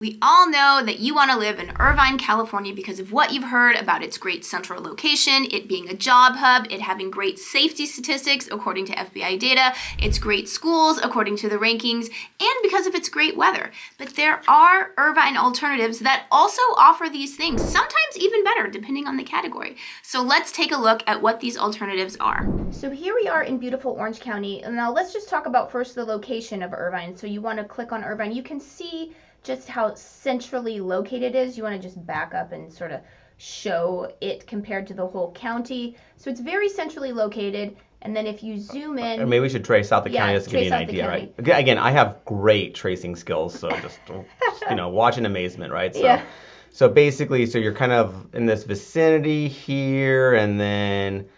We all know that you want to live in Irvine, California because of what you've heard about its great central location, it being a job hub, it having great safety statistics according to FBI data, its great schools according to the rankings, and because of its great weather. But there are Irvine alternatives that also offer these things, sometimes even better depending on the category. So let's take a look at what these alternatives are. So here we are in beautiful Orange County. And now let's just talk about first the location of Irvine. So you want to click on Irvine. You can see just how centrally located it is. You want to just back up and sort of show it compared to the whole county. So it's very centrally located. And then if you zoom in, or maybe we should trace out the county just to give you an idea, right? Again, I have great tracing skills, so just watch in amazement, right? So, yeah. So basically, so you're kind of in this vicinity here, and then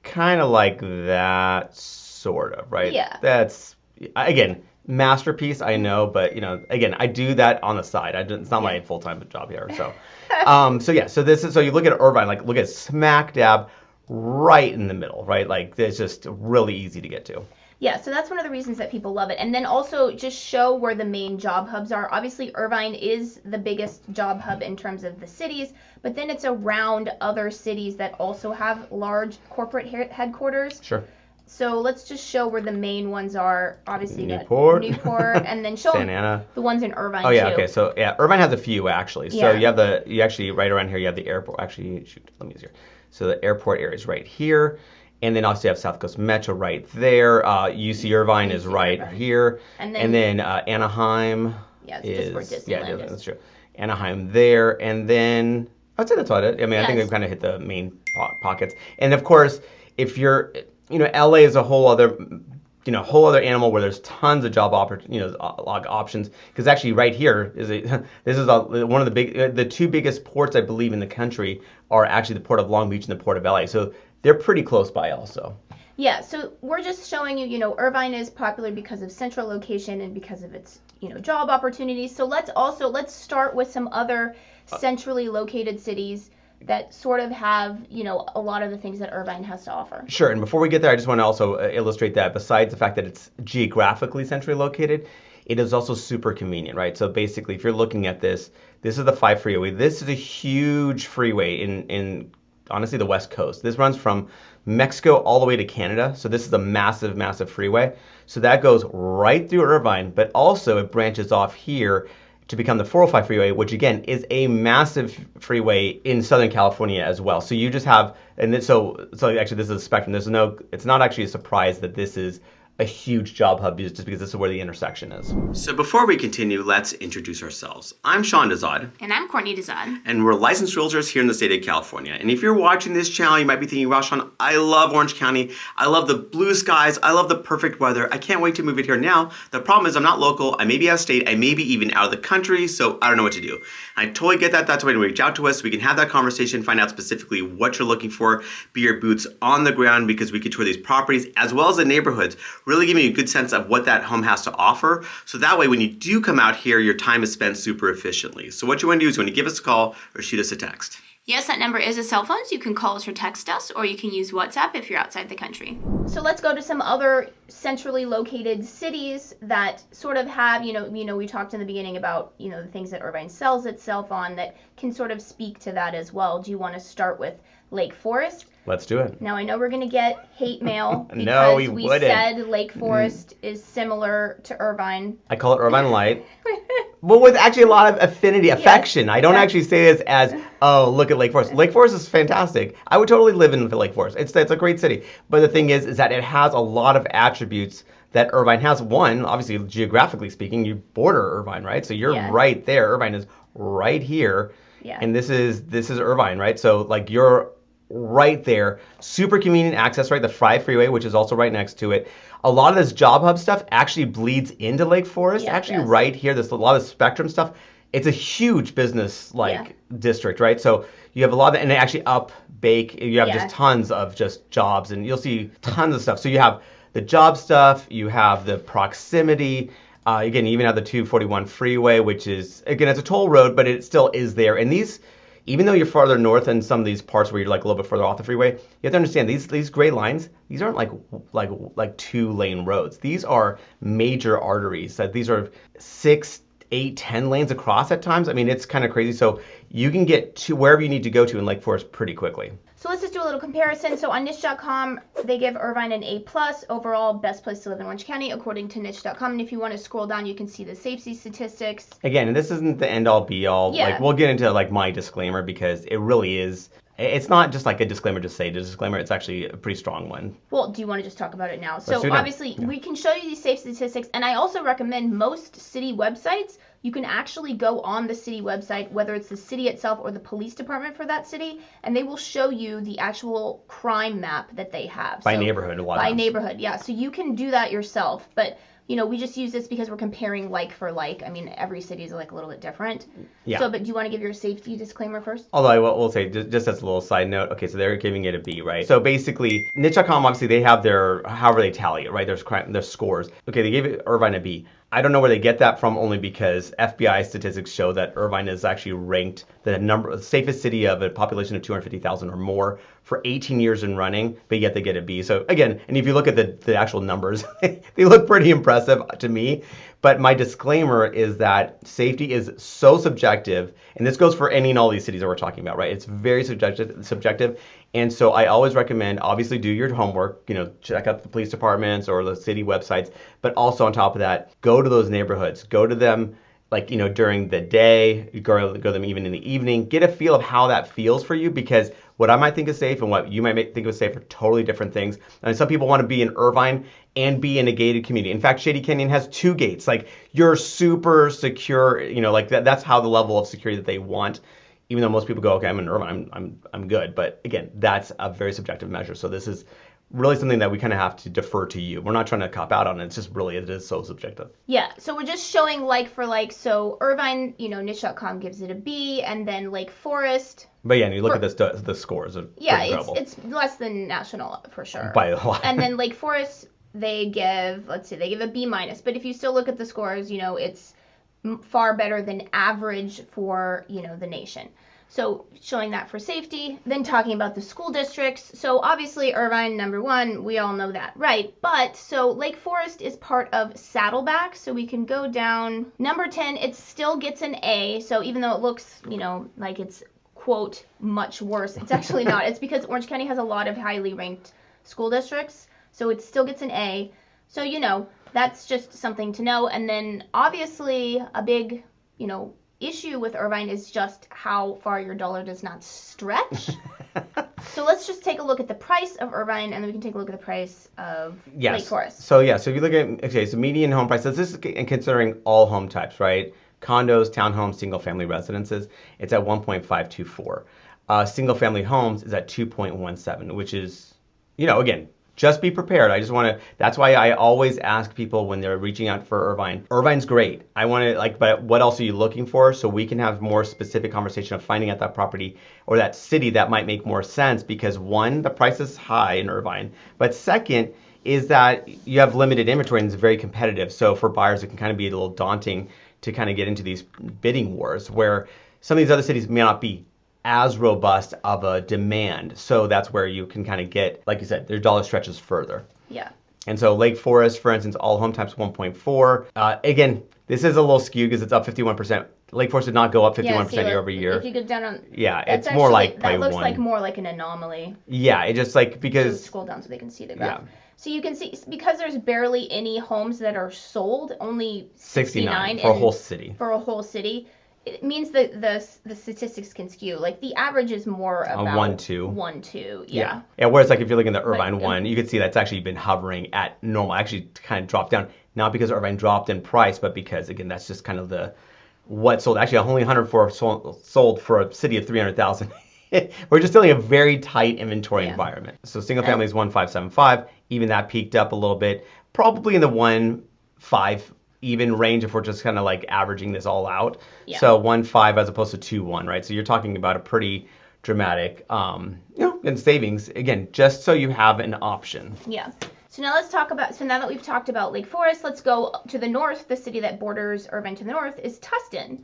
kind of like that, sort of, right? Yeah. That's, again, masterpiece, I know, but again, I do that on the side. It's not my full-time job here. So, so you look at Irvine, like look at smack dab right in the middle, right? Like it's just really easy to get to. Yeah, so that's one of the reasons that people love it. And then also just show where the main job hubs are. Obviously, Irvine is the biggest job hub in terms of the cities, but then it's around other cities that also have large corporate headquarters. Sure. So let's just show where the main ones are. Obviously, Newport, and then show Santa Ana. The ones in Irvine. Oh yeah, too. okay. So yeah, Irvine has a few actually. So you actually right around here you have the airport. Actually, shoot, let me use here. So the airport area is right here, and then also you have South Coast Metro right there. UC Irvine is right here, and then Anaheim. Yeah, it's just where Disneyland is. That's true. Anaheim there, and then I'd say that's about it. I mean, I think we've kind of hit the main pockets, and of course, if you're LA is a whole other animal where there's tons of job options, because actually right here is one of the two biggest ports I believe in the country are actually the port of Long Beach and the port of LA. So they're pretty close by also. Yeah, so we're just showing you, Irvine is popular because of central location and because of its, job opportunities. So let's start with some other centrally located cities that sort of have, a lot of the things that Irvine has to offer. Sure, and before we get there, I just want to also illustrate that besides the fact that it's geographically centrally located, it is also super convenient, right? So basically, if you're looking at this is the 5 freeway. This is a huge freeway in honestly, the West Coast. This runs from Mexico all the way to Canada, so this is a massive, massive freeway. So that goes right through Irvine, but also it branches off here to become the 405 freeway, which again is a massive freeway in Southern California as well. So you just have, so actually this is a spectrum. It's not actually a surprise that this is a huge job hub just because this is where the intersection is. So before we continue, let's introduce ourselves. I'm Sean Dezad. And I'm Courtney Dezad. And we're licensed realtors here in the state of California. And if you're watching this channel, you might be thinking, wow, Sean, I love Orange County. I love the blue skies. I love the perfect weather. I can't wait to move it here now. The problem is I'm not local. I may be out of state. I may be even out of the country. So I don't know what to do. I totally get that. That's why you reach out to us. We can have that conversation, find out specifically what you're looking for, be your boots on the ground because we can tour these properties as well as the neighborhoods, really giving you a good sense of what that home has to offer. So that way, when you do come out here, your time is spent super efficiently. So what you want to do is you want to give us a call or shoot us a text. Yes, that number is a cell phone, so you can call us or text us, or you can use WhatsApp if you're outside the country. So let's go to some other centrally located cities that sort of have, we talked in the beginning about, the things that Irvine sells itself on that can sort of speak to that as well. Do you want to start with Lake Forest? Let's do it. Now, I know we're going to get hate mail because no, we said Lake Forest is similar to Irvine. I call it Irvine Light. Well, with actually a lot of affinity, affection. Yes, I don't actually say this as, oh, look at Lake Forest. Lake Forest is fantastic. I would totally live in Lake Forest. It's a great city. But the thing is that it has a lot of attributes that Irvine has. One, obviously, geographically speaking, you border Irvine, right? So you're right there. Irvine is right here. Yeah. And this is Irvine, right? So like you're right there. Super convenient access, right? The 5 freeway, which is also right next to it. A lot of this job hub stuff actually bleeds into Lake Forest. Right here, there's a lot of Spectrum stuff. It's a huge business district, right? So you have a lot of, and actually up Bake, you have just tons of just jobs, and you'll see tons of stuff. So you have the job stuff, you have the proximity. Again, you even have the 241 freeway, which is, again, it's a toll road, but it still is there. And these, even though you're farther north in some of these parts where you're like a little bit further off the freeway, you have to understand these gray lines, these aren't like 2-lane roads. These are major arteries. These are 6, 8, 10 lanes across at times. I mean, it's kind of crazy. So you can get to wherever you need to go to in Lake Forest pretty quickly. So let's just do a little comparison. So on niche.com, they give Irvine an A+, overall best place to live in Orange County, according to niche.com. And if you want to scroll down, you can see the safety statistics. Again, and this isn't the end-all be-all. Yeah. Like, we'll get into like my disclaimer because it really is. It's not just like a disclaimer to say disclaimer. It's actually a pretty strong one. Well, do you want to just talk about it now? Let's do So it now. obviously, we can show you these safety statistics, and I also recommend most city websites. You can actually go on the city website, whether it's the city itself or the police department for that city, and they will show you the actual crime map that they have. By neighborhood, a lot of By times. neighborhood, yeah. So you can do that yourself, but we just use this because we're comparing like for like. I mean, every city is like a little bit different. Yeah. So, but do you want to give your safety disclaimer first? Although I will say, just as a little side note, okay, so they're giving it a B, right? So basically, niche.com, obviously, they have their, however they tally it, right? Their scores. Okay, they gave it Irvine a B. I don't know where they get that from, only because FBI statistics show that Irvine is actually ranked the safest city of a population of 250,000 or more for 18 years in running, but yet they get a B. So again, and if you look at the actual numbers, they look pretty impressive to me. But my disclaimer is that safety is so subjective, and this goes for any and all these cities that we're talking about, right? It's very subjective. And so I always recommend, obviously, do your homework, check out the police departments or the city websites, but also on top of that, go to those neighborhoods, go to them during the day, go to them even in the evening, get a feel of how that feels for you, because what I might think is safe and what you might think is safe are totally different things. And some people want to be in Irvine and be in a gated community. In fact, Shady Canyon has 2 gates. Like, you're super secure, that's how the level of security that they want. Even though most people go, okay, I'm in Irvine, I'm good. But again, that's a very subjective measure. So this is really something that we kind of have to defer to you. We're not trying to cop out on it. It's just really, it is so subjective. Yeah, so we're just showing like for like. So Irvine, niche.com gives it a B, and then Lake Forest. But yeah, and you look at the scores. It's less than national for sure. By a lot. And then Lake Forest, they give a B-. But if you still look at the scores, it's far better than average for, the nation. So showing that for safety, then talking about the school districts. So obviously Irvine, number 1, we all know that, right? But so Lake Forest is part of Saddleback, so we can go down. Number 10, it still gets an A. So even though it looks, like it's, quote, much worse, it's actually not. It's because Orange County has a lot of highly ranked school districts, so it still gets an A. So, that's just something to know. And then obviously a big, issue with Irvine is just how far your dollar does not stretch. So let's just take a look at the price of Irvine, and then we can take a look at the price of Lake Forest. So if you look at, so median home price, so this is considering all home types, right? Condos, townhomes, single family residences, it's at 1.524. Single family homes is at 2.17, which is, again, just be prepared. That's why I always ask people when they're reaching out for Irvine. Irvine's great. But what else are you looking for? So we can have more specific conversation of finding out that property or that city that might make more sense, because 1, the price is high in Irvine. But second is that you have limited inventory and it's very competitive. So for buyers, it can kind of be a little daunting to kind of get into these bidding wars, where some of these other cities may not be as robust of a demand. So that's where you can kind of get, like you said, their dollar stretches further. Yeah. And so Lake Forest, for instance, all home types 1.4. Again, this is a little skewed because it's up 51%. Lake Forest did not go up 51% year over year. If you go down on, it's actually, more like that looks like more like an anomaly. Yeah, it just like because so scroll down so they can see the graph. Yeah. So you can see, because there's barely any homes that are sold, only 69 for a whole city. For a whole city. It means that the statistics can skew. Like the average is more about 1-2. 1-2, yeah. Yeah, whereas like if you're looking at the Irvine one, you can see that's actually been hovering at normal. Actually kind of dropped down, not because Irvine dropped in price, but because, again, that's just kind of what sold. Actually, only 104 sold for a city of 300,000. We're just still in a very tight inventory environment. So single family is 1.575. Even that peaked up a little bit, probably in the 1.5 even range if we're just kind of like averaging this all out. Yeah. So 1.5 as opposed to 2.1, right? So you're talking about a pretty dramatic, in savings, again, just so you have an option. Yeah. So now let's talk about, now that we've talked about Lake Forest, let's go to the north. The city that borders Irvine to the north is Tustin.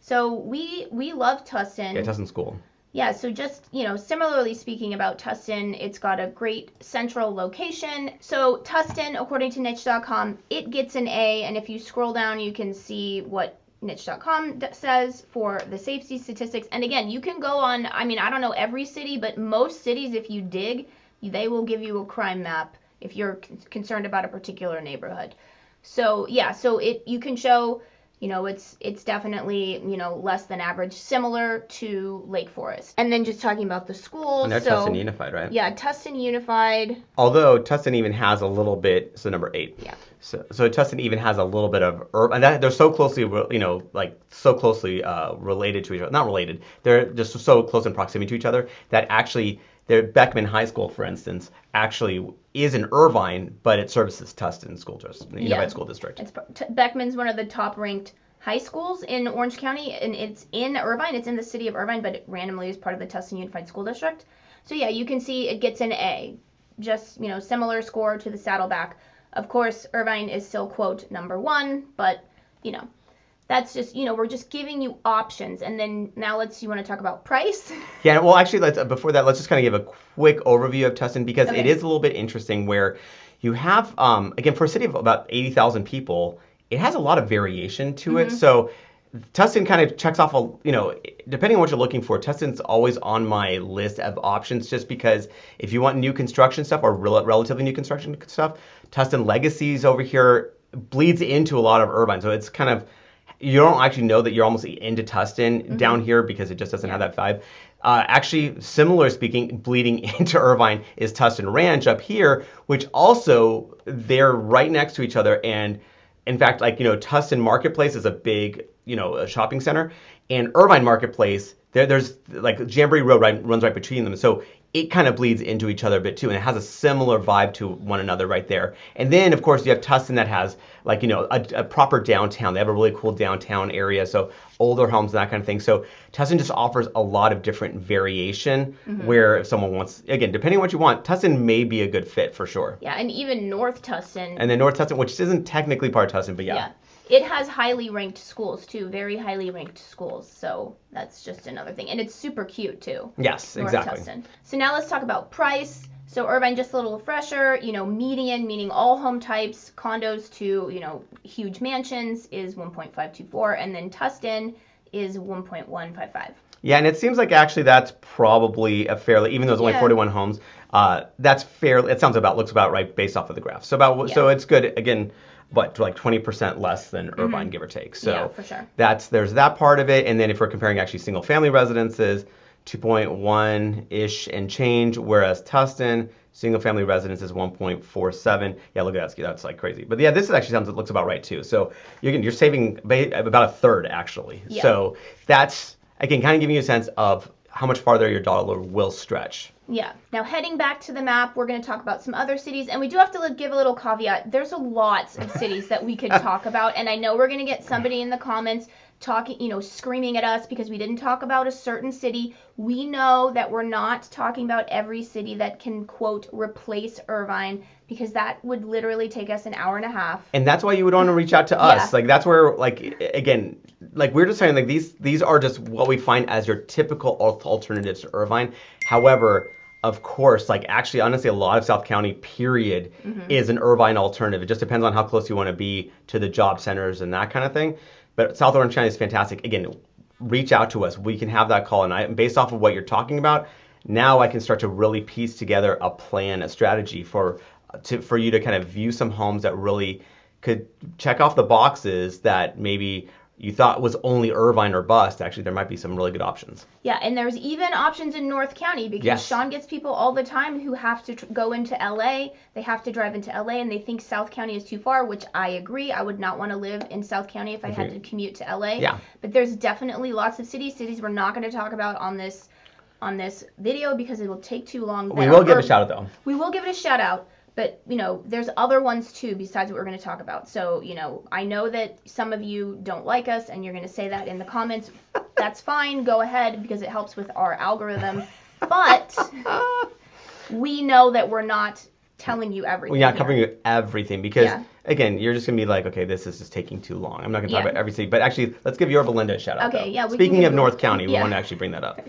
So we love Tustin. Yeah, Tustin's cool. Yeah, so just, similarly speaking about Tustin, it's got a great central location. So Tustin, according to niche.com, it gets an A, and if you scroll down, you can see what niche.com says for the safety statistics. And again, you can go on, I mean, I don't know every city, but most cities, if you dig, they will give you a crime map if you're concerned about a particular neighborhood. So yeah, so you can show, it's definitely, less than average, similar to Lake Forest. And then just talking about the schools. And they're Tustin Unified, right? Yeah, Tustin Unified. Although Tustin even has a little bit, so number 8. Yeah. So Tustin even has a little bit of urban, and they're so closely, related to each other. Not related. They're just so close in proximity to each other that actually, their Beckman High School, for instance, actually is in Irvine, but it services Tustin School District, the Unified School District. Beckman's one of the top-ranked high schools in Orange County, and it's in Irvine. It's in the city of Irvine, but it randomly is part of the Tustin Unified School District. So yeah, you can see it gets an A, just similar score to the Saddleback. Of course, Irvine is still, quote, number 1, but, that's just, we're just giving you options. And then now you want to talk about price? Yeah, well, actually, before that, let's just kind of give a quick overview of Tustin, because it is a little bit interesting where you have, again, for a city of about 80,000 people, it has a lot of variation to it. So Tustin kind of checks off, depending on what you're looking for, Tustin's always on my list of options, just because if you want new construction stuff or relatively new construction stuff, Tustin Legacies over here bleeds into a lot of Irvine. So it's kind of, you don't actually know that you're almost into Tustin down here because it just doesn't have that vibe. Actually, similar speaking, bleeding into Irvine is Tustin Ranch up here, which also, they're right next to each other. And in fact, Tustin Marketplace is a big, a shopping center, and Irvine Marketplace, there's Jamboree Road runs right between them. So it kind of bleeds into each other a bit too, and it has a similar vibe to one another right there. And then, of course, you have Tustin that has a proper downtown. They have a really cool downtown area, so older homes and that kind of thing. So Tustin just offers a lot of different variation where if someone wants, again, depending on what you want, Tustin may be a good fit for sure. Yeah, and even North Tustin. And then North Tustin, which isn't technically part of Tustin, but yeah. It has highly ranked schools too, very highly ranked schools. So that's just another thing. And it's super cute too. Yes, North exactly. Tustin. So now let's talk about price. So Irvine, just a little refresher, median, meaning all home types, condos to, huge mansions is 1.524, and then Tustin is 1.155. Yeah, and it seems like actually that's probably a fairly, even though there's only 41 homes, that's fairly, looks about right based off of the graph. So it's good, again, but 20% less than Irvine, give or take. So yeah, for sure. There's that part of it. And then if we're comparing actually single family residences, 2.1-ish and change, whereas Tustin, single family residence is 1.47. Yeah, look at that. That's crazy. But yeah, this is actually something that looks about right too. So you're saving about a third actually. Yeah. So that's, again, kind of giving you a sense of how much farther your dollar will stretch. Yeah. Now, heading back to the map, we're going to talk about some other cities, and we do have to give a little caveat. There's a lot of cities that we could talk about, and I know we're going to get somebody in the comments talking, screaming at us because we didn't talk about a certain city. We know that we're not talking about every city that can, quote, replace Irvine, because that would literally take us an hour and a half. And that's why you would want to reach out to us. Yeah. That's where, again, we're just saying, these are just what we find as your typical alternatives to Irvine. However, of course, actually, honestly, a lot of South County, period, is an Irvine alternative. It just depends on how close you want to be to the job centers and that kind of thing. But South Orange County is fantastic. Again, reach out to us. We can have that call. And based off of what you're talking about, now I can start to really piece together a plan, a strategy for you to kind of view some homes that really could check off the boxes that maybe you thought was only Irvine or bust. Actually, there might be some really good options. Yeah, and there's even options in North County because Sean gets people all the time who have to go into LA. They have to drive into LA and they think South County is too far, which I agree. I would not want to live in South County if I had to commute to LA. Yeah. But there's definitely lots of cities we're not going to talk about on this video because it will take too long. We will give a shout out though. We will give it a shout out. But, there's other ones too besides what we're going to talk about. So, I know that some of you don't like us and you're going to say that in the comments. That's fine. Go ahead because it helps with our algorithm. But we know that we're not telling you everything. We're not covering you everything because, again, you're just going to be like, okay, this is just taking too long. I'm not going to talk about every city. But actually, let's give Yorba Linda a shout out. Okay, though. Speaking of North County, we want to actually bring that up.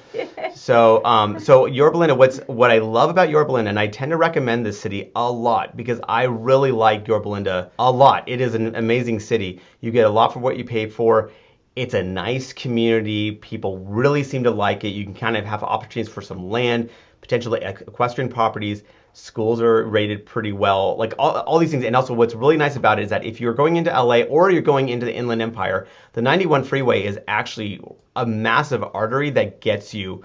So Yorba Linda, what I love about Yorba Linda, and I tend to recommend this city a lot because I really like Yorba Linda a lot. It is an amazing city. You get a lot for what you pay for. It's a nice community. People really seem to like it. You can kind of have opportunities for some land, potentially equestrian properties. Schools are rated pretty well, like all these things. And also what's really nice about it is that if you're going into LA or you're going into the Inland Empire, the 91 freeway is actually a massive artery that gets you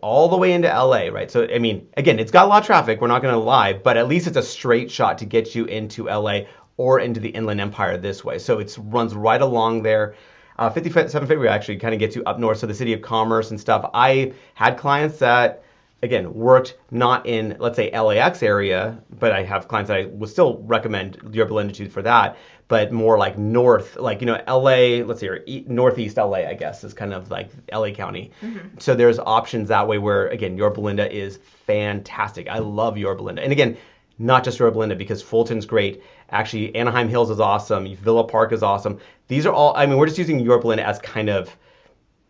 all the way into LA, right? So, I mean, again, it's got a lot of traffic, we're not going to lie, but at least it's a straight shot to get you into LA or into the Inland Empire this way. So it runs right along there. 57 freeway actually kind of gets you up north, so the city of commerce and stuff. I had clients that, again, worked not in, let's say, LAX area, but I have clients that I would still recommend Yorba Linda to for that, but more like north, like, LA, let's say, or northeast LA, I guess, is kind of like LA County. Mm-hmm. So there's options that way where, again, Yorba Linda is fantastic. I love Yorba Linda. And again, not just Yorba Linda, because Fulton's great. Actually, Anaheim Hills is awesome. Villa Park is awesome. These are all, I mean, we're just using Yorba Linda as kind of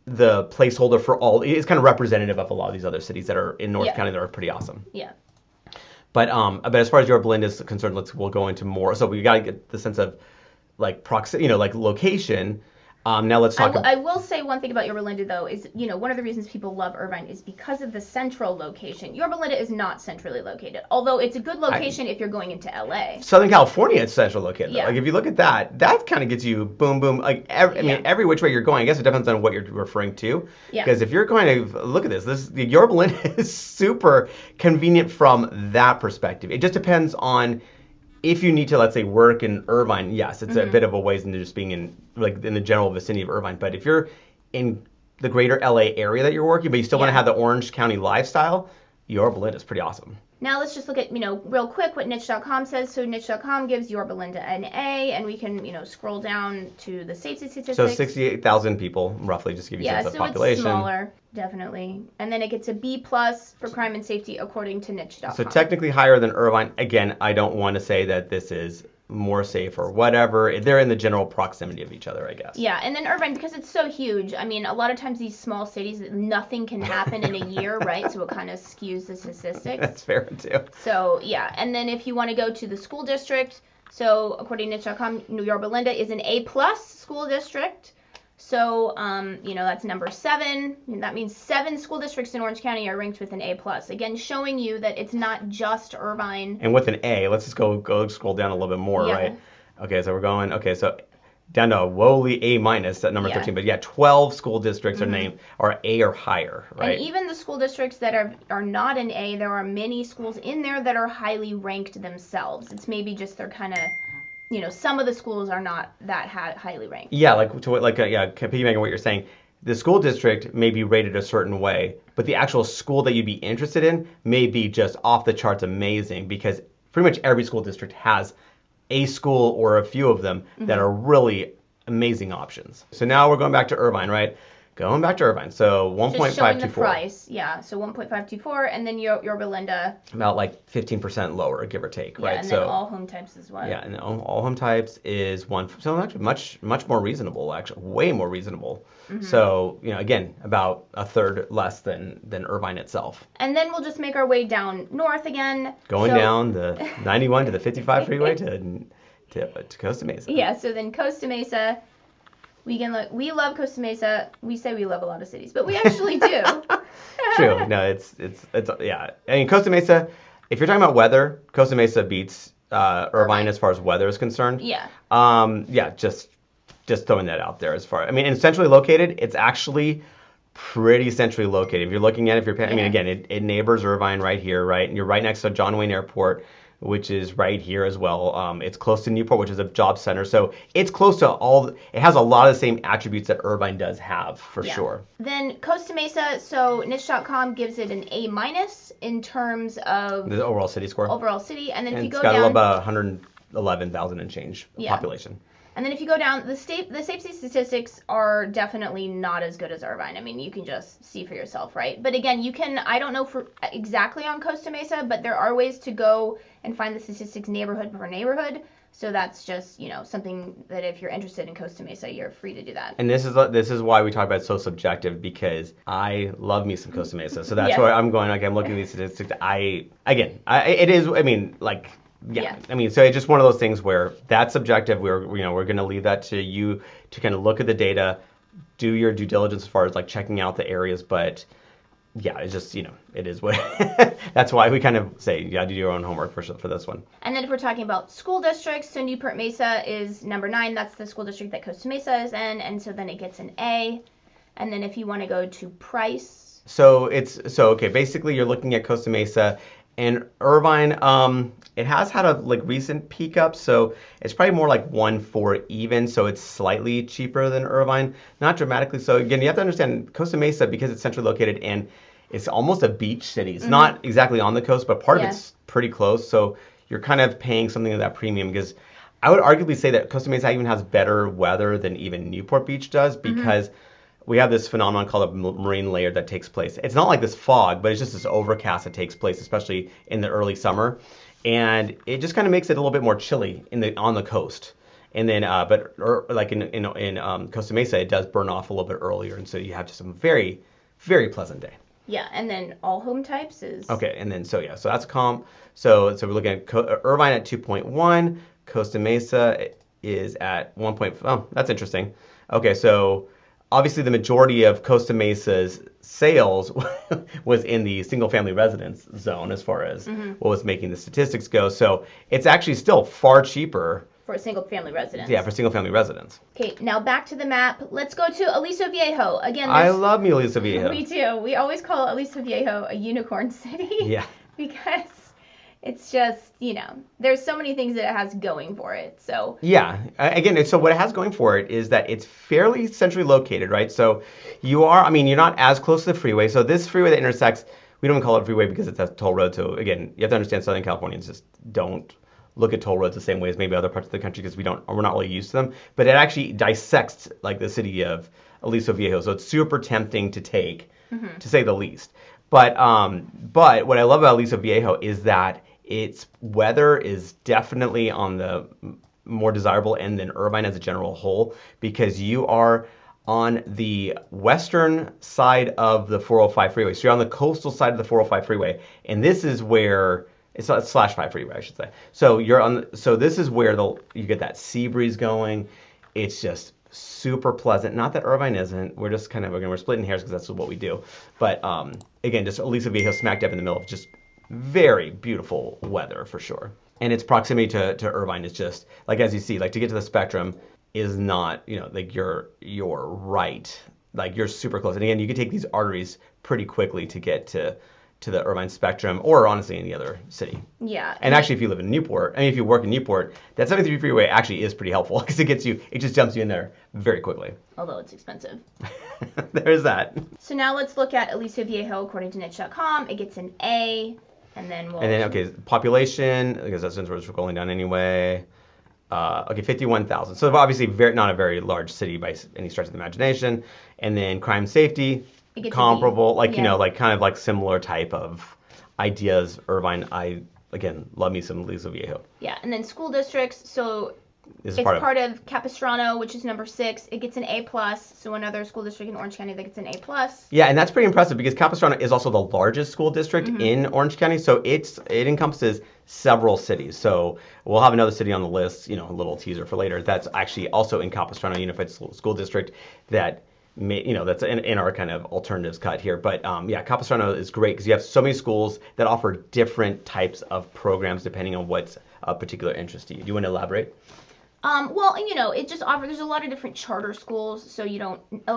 the placeholder for all. It's kind of representative of a lot of these other cities that are in North County that are pretty awesome. Yeah. But as far as Yorba Linda is concerned, we'll go into more. So we got to get the sense of like proximity, like location. Now let's talk. I will say one thing about Yorba Linda though is, one of the reasons people love Irvine is because of the central location. Yorba Linda is not centrally located, although it's a good location if you're going into LA. Southern California is central located. Yeah. Like if you look at that kind of gets you boom, boom. Like I mean, every which way you're going. I guess it depends on what you're referring to. Yeah. Because if you're going to look at the Yorba Linda is super convenient from that perspective. It just depends on. If you need to, let's say, work in Irvine, yes, it's a bit of a ways into just being in the general vicinity of Irvine. But if you're in the greater LA area that you're working, but you still want to have the Orange County lifestyle, Yorba Linda is pretty awesome. Now let's just look at, real quick what niche.com says. So niche.com gives Yorba Linda an A, and we can, scroll down to the safety statistics. So 68,000 people, roughly, just to give you a sense of population. Yeah, so it's smaller, definitely. And then it gets a B+ for crime and safety according to niche.com. So technically higher than Irvine. Again, I don't want to say that this is more safe or whatever. They're in the general proximity of each other, I guess. Yeah, and then Irvine, because it's so huge, I mean, a lot of times these small cities, nothing can happen in a year, right? So it kind of skews the statistics. That's fair, too. So, yeah, and then if you want to go to the school district, so according to niche.com, Yorba Linda is an A+ school district. So, that's number 7. And that means 7 school districts in Orange County are ranked with an A+. Again, showing you that it's not just Irvine. And with an A, let's just go scroll down a little bit more, right? Okay, so we're going, so down to a lowly A- at number 13. But 12 school districts are A or higher, right? And even the school districts that are not an A, there are many schools in there that are highly ranked themselves. It's maybe just they're kind of... some of the schools are not that highly ranked. Yeah, piggybacking on what you're saying, the school district may be rated a certain way, but the actual school that you'd be interested in may be just off the charts amazing, because pretty much every school district has a school or a few of them that are really amazing options. So now we're going back to Irvine, right? Going back to Irvine, so 1.524. Just showing the price, yeah. So 1.524, and then Yorba Linda. About like 15% lower, give or take, right? Yeah, and then all home types as well. Yeah, and all home types is one. So actually, much more reasonable. Actually, way more reasonable. So again, about a third less than Irvine itself. And then we'll just make our way down north again. Going down the 91 to the 55 freeway to Costa Mesa. Yeah. So then Costa Mesa. We love Costa Mesa. We say we love a lot of cities, but we actually do. True. No, it's yeah. I mean, Costa Mesa. If you're talking about weather, Costa Mesa beats Irvine as far as weather is concerned. Yeah. Just throwing that out there as far. I mean, and centrally located, it's actually pretty centrally located. If you're looking at it, I mean, again, it neighbors Irvine right here, right? And you're right next to John Wayne Airport, which is right here as well. It's close to Newport, which is a job center. So it's close to it has a lot of the same attributes that Irvine does have, for sure. Then Costa Mesa, so niche.com gives it an A- in terms of the overall city score. Overall city. And then if you go down, it's got down, about 111,000 and change population. And then if you go down, the safety statistics are definitely not as good as Irvine. I mean, you can just see for yourself, right? But again, I don't know for exactly on Costa Mesa, but there are ways to go and find the statistics neighborhood per neighborhood. So that's just, something that if you're interested in Costa Mesa, you're free to do that. And this is why we talk about it's so subjective, because I love me some Costa Mesa. So that's why I'm going, I'm looking at these statistics. yeah. I mean, so it's just one of those things where that's subjective. We're going to leave that to you to kind of look at the data, do your due diligence as far as like checking out the areas, but yeah, it's just, it is what, that's why we kind of say, you gotta do your own homework for this one. And then if we're talking about school districts, so Newport Mesa is number 9. That's the school district that Costa Mesa is in. And so then it gets an A. And then if you want to go to price. Okay, basically you're looking at Costa Mesa and Irvine, it has had a recent peak up, so it's probably more like 1.4 even, so it's slightly cheaper than Irvine, not dramatically so. Again, you have to understand Costa Mesa, because it's centrally located and it's almost a beach city. It's not exactly on the coast, but part of it's pretty close, so you're kind of paying something of that premium, because I would arguably say that Costa Mesa even has better weather than even Newport Beach does, because we have this phenomenon called a marine layer that takes place. It's not like this fog, but it's just this overcast that takes place, especially in the early summer. And it just kind of makes it a little bit more chilly on the coast. And then, like in Costa Mesa, it does burn off a little bit earlier. And so you have just a very, very pleasant day. Yeah, and then all home types is... Okay, and then, so that's comp. So we're looking at Irvine at 2.1. Costa Mesa is at 1. Oh, that's interesting. Okay, so... obviously, the majority of Costa Mesa's sales was in the single-family residence zone as far as what was making the statistics go. So it's actually still far cheaper. For a single-family residence. Yeah, for single-family residence. Okay, now back to the map. Let's go to Aliso Viejo. Again, I love me Aliso Viejo. Me too. We always call Aliso Viejo a unicorn city. Yeah. Because it's just, there's so many things that it has going for it. So yeah, again, so what it has going for it is that it's fairly centrally located, right? So you're not as close to the freeway. So this freeway that intersects, we don't call it a freeway because it's a toll road. So again, you have to understand Southern Californians just don't look at toll roads the same way as maybe other parts of the country because we're not really used to them. But it actually dissects like the city of Aliso Viejo. So it's super tempting to take, to say the least. But what I love about Aliso Viejo is that its weather is definitely on the more desirable end than Irvine as a general whole, because you are on the western side of the 405 freeway. So you're on the coastal side of the 405 freeway, and this is where it's a /5 freeway, I should say. So so this is where you get that sea breeze going. It's just super pleasant. Not that Irvine isn't. We're just we're splitting hairs because that's what we do. But again, just Aliso Viejo smack dab in the middle of just very beautiful weather for sure. And its proximity to Irvine is just, like, as you see, like, to get to the spectrum is not, like, you're right. Like, you're super close. And again, you can take these arteries pretty quickly to get to the Irvine spectrum, or honestly any other city. Yeah. And actually, if you live in Newport, if you work in Newport, that 73 freeway actually is pretty helpful because it just jumps you in there very quickly. Although it's expensive. There's that. So now let's look at Aliso Viejo according to niche.com. It gets an A. And then population, because that's since we're scrolling down anyway. 51,000. So obviously not a very large city by any stretch of the imagination. And then crime safety, comparable, kind of like similar type of ideas. Irvine, I again love me some Aliso Viejo. Yeah, and then school districts. So it's part of Capistrano, which is number 6. It gets an A+. So another school district in Orange County that gets an A+. Yeah, and that's pretty impressive because Capistrano is also the largest school district in Orange County. So it encompasses several cities. So we'll have another city on the list, a little teaser for later. That's actually also in Capistrano Unified School District that that's in our kind of alternatives cut here. But Capistrano is great because you have so many schools that offer different types of programs depending on what's a particular interest to you. Do you want to elaborate? It just offers, there's a lot of different charter schools, so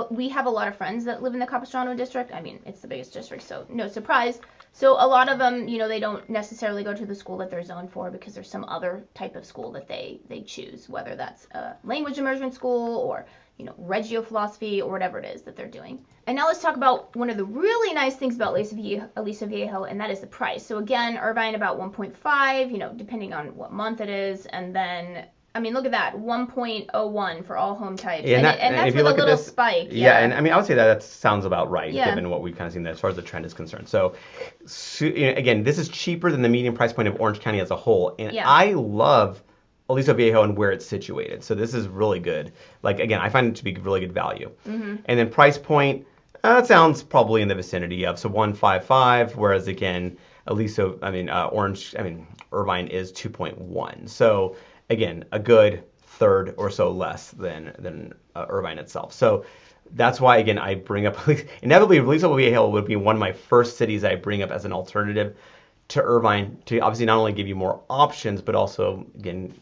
we have a lot of friends that live in the Capistrano district. I mean, it's the biggest district, so no surprise. So a lot of them, they don't necessarily go to the school that they're zoned for because there's some other type of school that they choose, whether that's a language immersion school or, Reggio philosophy or whatever it is that they're doing. And now let's talk about one of the really nice things about Aliso Viejo, and that is the price. So again, Irvine about 1.5, depending on what month it is, and then look at that, 1.01 for all home types. Yeah, and that's with a little spike. Yeah, and I would say that sounds about right, given what we've kind of seen there as far as the trend is concerned. So again, this is cheaper than the median price point of Orange County as a whole. And I love Aliso Viejo and where it's situated. So this is really good. Like, again, I find it to be really good value. And then price point, that sounds probably in the vicinity of, so 155, whereas again, Irvine is 2.1. So again, a good third or so less than Irvine itself. So that's why, again, I bring up, inevitably, Aliso Viejo would be one of my first cities I bring up as an alternative to Irvine to obviously not only give you more options, but also, again,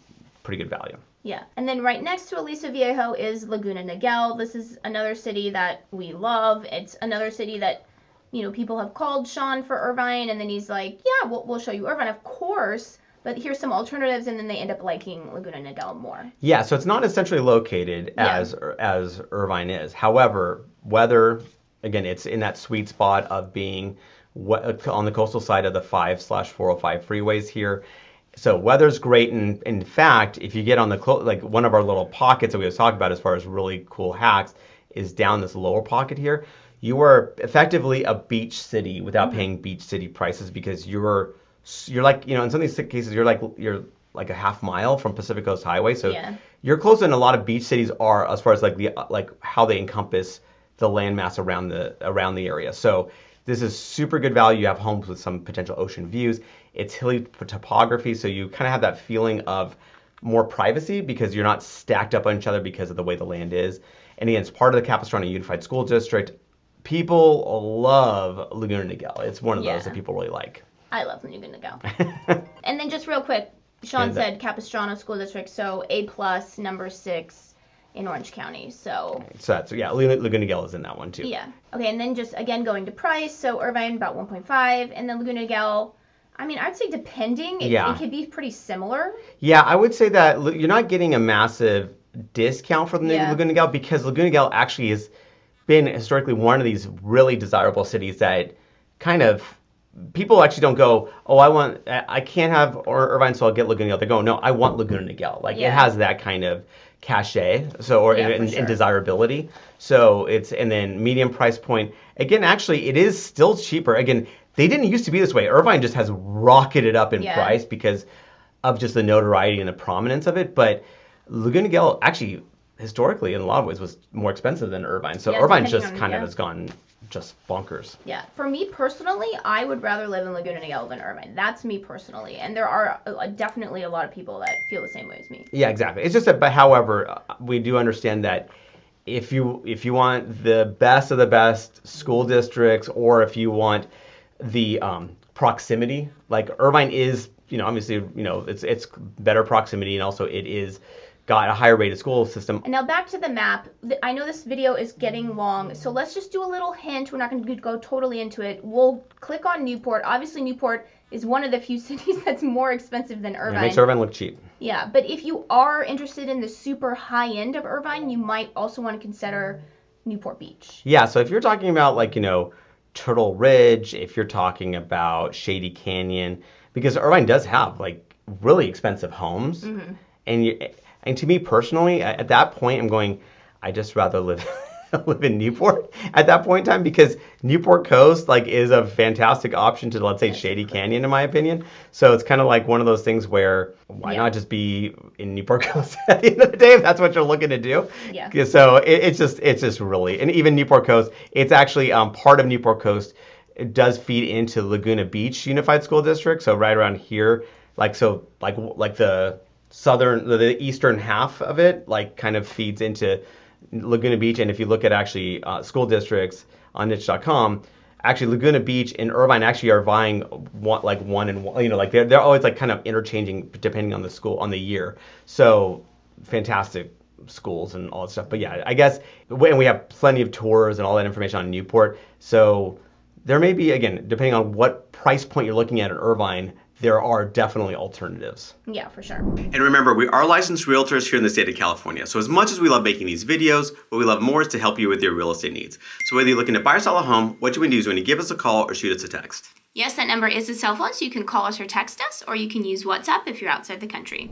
pretty good value. Yeah. And then right next to Aliso Viejo is Laguna Niguel. This is another city that we love. It's another city that, people have called Sean for Irvine, and then he's like, yeah, we'll show you Irvine, of course. But here's some alternatives, and then they end up liking Laguna Niguel more. Yeah, so it's not as centrally located as Irvine is. However, weather, again, it's in that sweet spot of being on the coastal side of the 5/405 freeways here. So weather's great, and in fact, if you get on the one of our little pockets that we was talking about as far as really cool hacks is down this lower pocket here. You are effectively a beach city without paying beach city prices because you're like, in some of these cases, you're like a half mile from Pacific Coast Highway. So you're closer than a lot of beach cities are as far as like how they encompass the landmass around the area. So this is super good value. You have homes with some potential ocean views. It's hilly topography, so you kind of have that feeling of more privacy because you're not stacked up on each other because of the way the land is. And again, it's part of the Capistrano Unified School District. People love Laguna Niguel. It's one of those that people really like. I love Laguna Niguel. And then just real quick, Sean said Capistrano School District, so A+, number 6 in Orange County. So that's, Laguna Niguel is in that one too. Yeah. Okay, and then just again going to price, so Irvine about 1.5, and then Laguna Niguel, I'd say depending, it could be pretty similar. Yeah, I would say that you're not getting a massive discount for the Laguna Niguel because Laguna Niguel actually has been historically one of these really desirable cities that kind of people actually don't go, I can't have Irvine, so I'll get Laguna Niguel. They go, no, I want Laguna Niguel. It has that kind of cachet, and desirability. So and then medium price point. Again, actually, it is still cheaper. Again, they didn't used to be this way. Irvine just has rocketed up in price because of just the notoriety and the prominence of it. But Laguna Niguel actually, historically, in a lot of ways, was more expensive than Irvine. So Irvine just kind of has gone just bonkers. Yeah. For me personally, I would rather live in Laguna Niguel than Irvine. That's me personally. And there are definitely a lot of people that feel the same way as me. Yeah, exactly. It's just that, but however, we do understand that if you want the best of the best school districts, or if you want the proximity, like Irvine is, obviously, it's better proximity, and also it is got a higher rated school system. And now back to the map. I know this video is getting long, so let's just do a little hint. We're not going to go totally into it. We'll click on Newport. Obviously, Newport is one of the few cities that's more expensive than Irvine. It makes Irvine look cheap. Yeah, but if you are interested in the super high end of Irvine, you might also want to consider Newport Beach. Yeah, so if you're talking about Turtle Ridge, if you're talking about Shady Canyon, because Irvine does have really expensive homes, and to me personally, at that point, I'm going, I just rather live in Newport at that point in time, because Newport Coast is a fantastic option to, let's say, Shady Canyon, in my opinion. So it's kind of like one of those things where why not just be in Newport Coast at the end of the day if that's what you're looking to do? Yeah. So it's just really, and even Newport Coast, it's actually part of Newport Coast. It does feed into Laguna Beach Unified School District. So right around here, like the eastern half of it, kind of feeds into Laguna Beach. And if you look at actually school districts on niche.com, actually Laguna Beach and Irvine actually are vying one and one. They're always kind of interchanging depending on the school on the year. So fantastic schools and all that stuff. But yeah, I guess, and we have plenty of tours and all that information on Newport. So there may be, again, depending on what price point you're looking at in Irvine, there are definitely alternatives. Yeah, for sure. And remember, we are licensed realtors here in the state of California. So as much as we love making these videos, what we love more is to help you with your real estate needs. So whether you're looking to buy or sell a home, what you want to do is when you give us a call or shoot us a text. Yes, that number is a cell phone, so you can call us or text us, or you can use WhatsApp if you're outside the country.